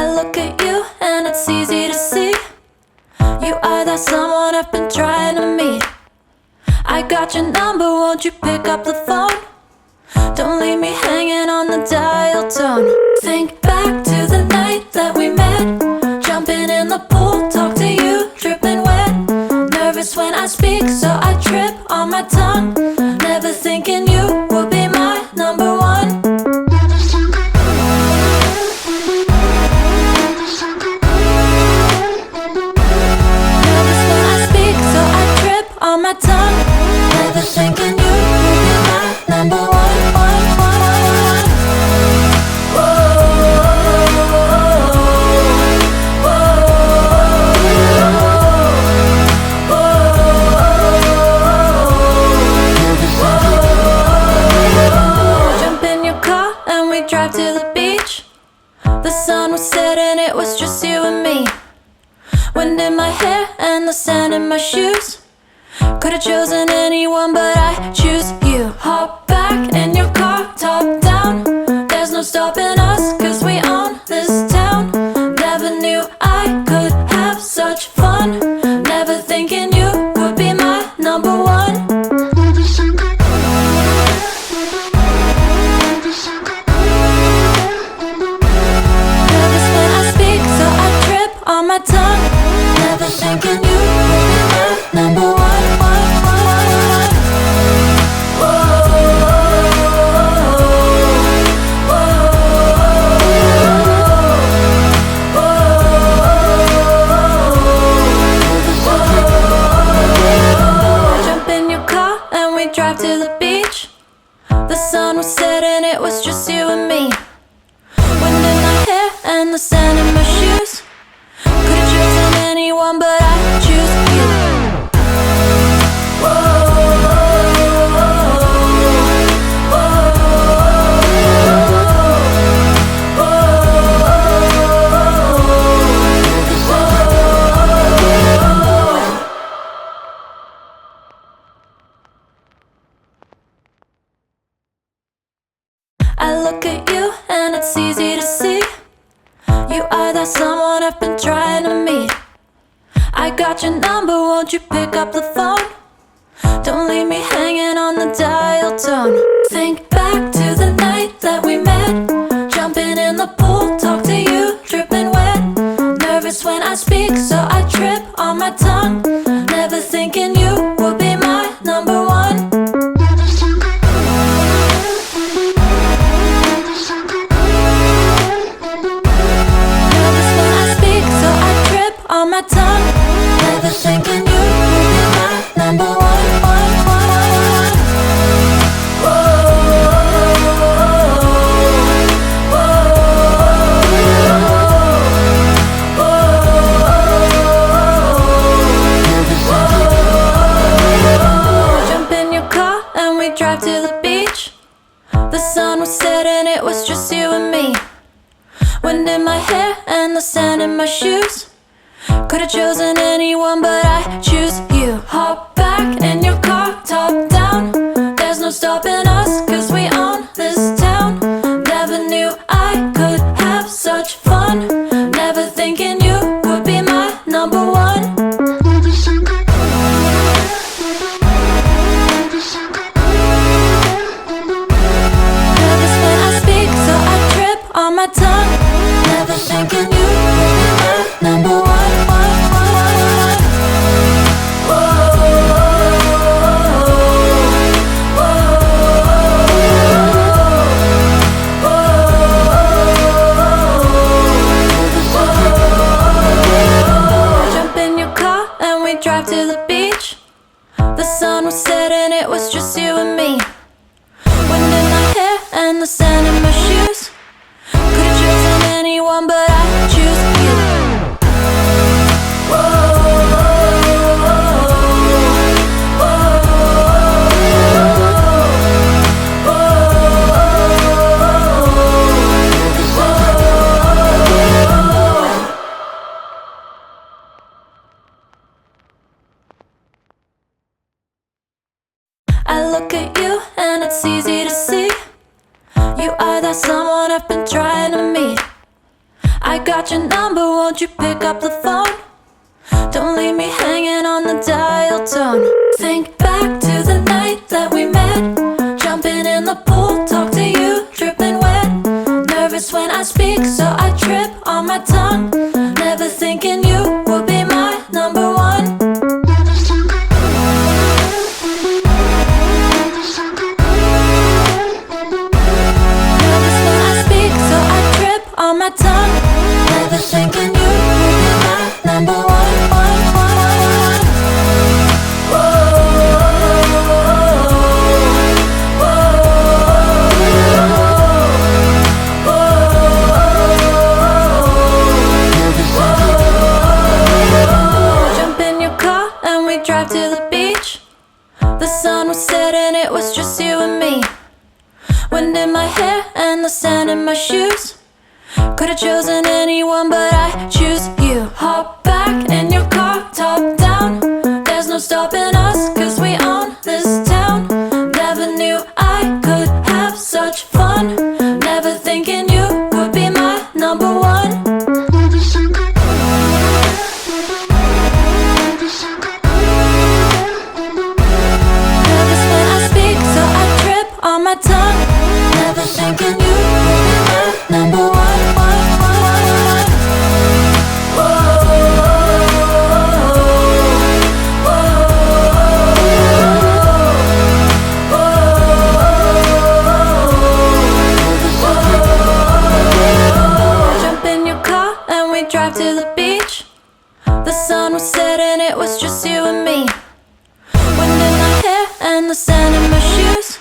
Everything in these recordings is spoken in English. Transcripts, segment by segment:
I look at you and it's easy to see. You are that someone I've been trying to meet. I got your number, won't you pick up the phone? Don't leave me hanging on the dial tone. Think back to the night that we met, jumping in the pool, talk to you, dripping wet. Nervous when I speak, so I trip on my tongue. Never thinking you would be my number one. Nervous when I speak, so I trip on my tongue. Never thinking you would be my number one. Drive to the beach. The sun was setting, it was just you and me. Wind in my hair and the sand in my shoes. Could've chosen anyone, but I choose you. Hop back in your car, top down. There's no stopping us, cause we own this town. Never knew I could have such fun. Never thinking you would be my number one. On my tongue, never thinking you would be my number one. Jump in your car and we drive to the beach. The sun was setting, it was just you and me. Wind in my hair and the sand in my shoes. Could've chosen anyone, but I choose you. I look at you and it's easy to see. You are that someone I've been trying to meet. I got your number, won't you pick up the phone? Don't leave me hanging on the dial tone. Think back to the night that we met, jumping in the pool, talk to you, dripping wet. Nervous when I speak, so I trip on my tongue. Never thinking you would be my number one. On my tongue, never thinking you would be my number one. Jump in your car and we drive to the beach. The sun was setting, it was just you and me. Wind in my hair and the sand in my shoes. Could've chosen anyone, but I choose you. Hop back in your car, top down. There's no stopping us, cause we own this town. Never knew I could have such fun. Never thinking you would be my number one. Nervous when I speak, so I trip on my tongue. Never thinking you would be my number one. Drive to the beach. The sun was setting, it was just you and me. Wind in my hair and the sand in my shoes. Could've chosen anyone, but I choose you. I look at you and it's easy to see. You are that someone I've been trying to meet. I got your number, won't you pick up the phone? Don't leave me hanging on the dial tone. Think back to the night that we met, jumping in the pool, talk to you, dripping wet. Nervous when I speak, so I trip on my tongue. Never thinking you would be my number one. Nervous when I speak, so I trip on my tongue. Never thinking you would be my number one. Drive to the beach. The sun was setting, it was just you and me. Wind in my hair and the sand in my shoes. Could've chosen anyone, but I choose you. Hop back in your car, top down. There's no stopping us, cause we own this town. Never knew I could have such fun. Never thinking you would be my number one. On my tongue, never thinking you would be my number one. Jump in your car and we drive to the beach. The sun was setting, it was just you and me. Wind in my hair and the sand in my shoes.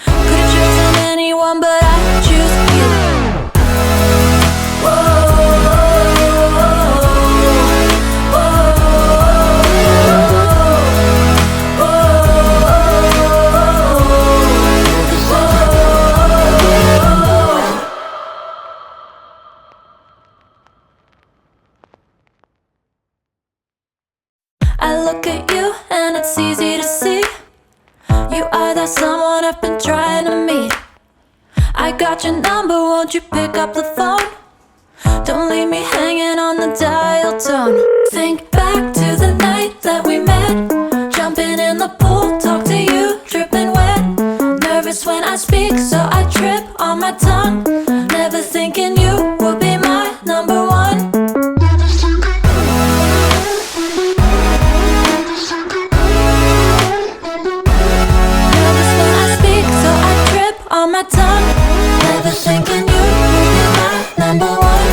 Could've chosen anyone, but I choose you. I look at you and it's easy to see. You are that someone I've been trying to meet. I got your number, won't you pick up the phone? Don't leave me hanging on the dial tone. Think back to the night that we met, jumping in the pool, talk to you, dripping wet. Nervous when I speak, so I trip on my tongue. Never thinking you would be my number one. On my tongue, never thinking you would be my number one.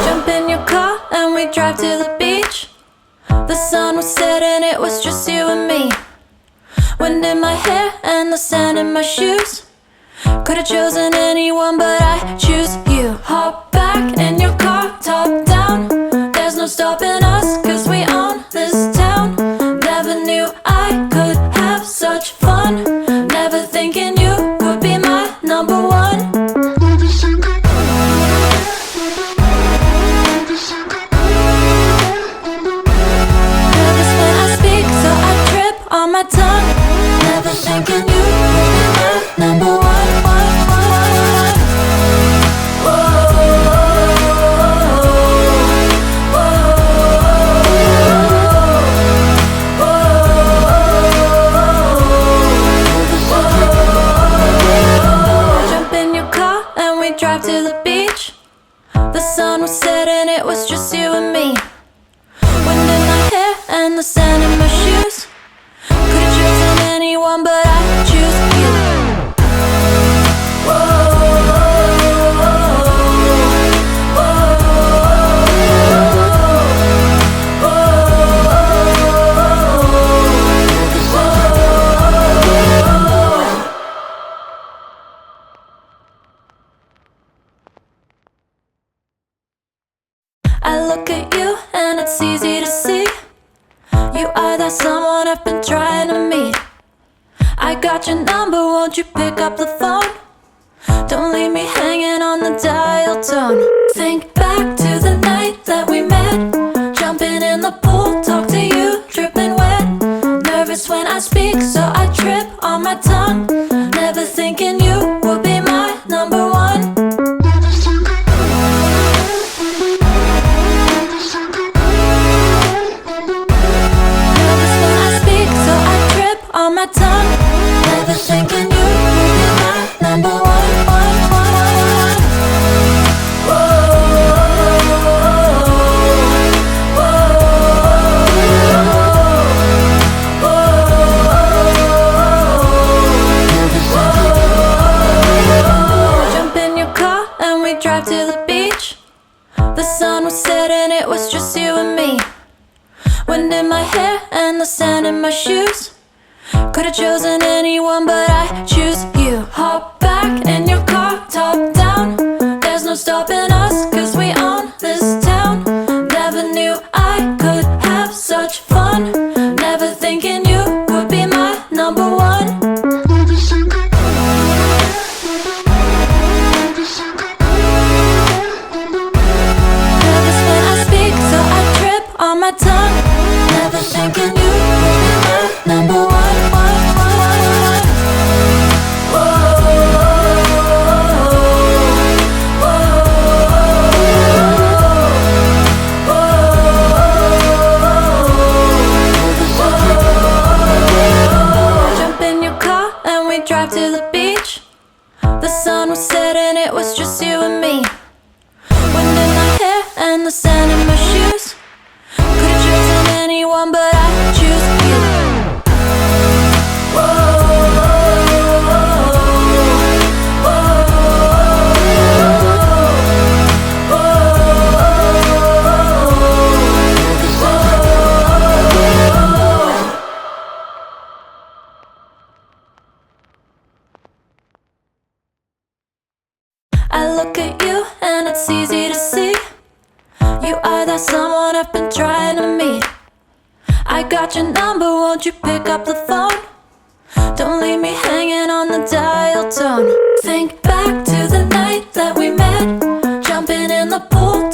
Jump in your car and we drive to the beach. The sun was setting, it was just you and me. Wind in my hair and the sand in my shoes. Could've chosen anyone, but I choose you. Hop back in your car, top down. There's no stopping us, cause we own this town. Never knew I could have such fun. Never thinking you would be my number one. Nervous when I speak, so I trip on my tongue. Never thinking you would be my number one. Drive to the beach. The sun was setting, it was just you and me. Wind in my hair and the sand in my shoes. Could've chosen anyone, but I choose you. I look at you and it's easy to see. You are that someone I've been trying to meet. I got your number, won't you pick up the phone? Don't leave me hanging on the dial tone. Think back to the sun was setting, it was just you and me. Wind in my hair and the sand in my shoes. Could've chosen anyone, but I choose you. Hop back in your car, top down. There's no stopping us, cause we own this town. Never knew I could have such fun. Never thinking you would be my number one. Nervous when I speak, so I trip on my tongue. Never thinking you would be my number one. Drive to the beach. The sun was setting, it was just you and me. Wind in my hair and the sand in my shoes. Could've chosen anyone, but I choose you. I look at you and it's easy to see. You are that someone I've been trying to meet. I got your number, won't you pick up the phone? Don't leave me hanging on the dial tone. Think back to the night that we met, jumping in the pool.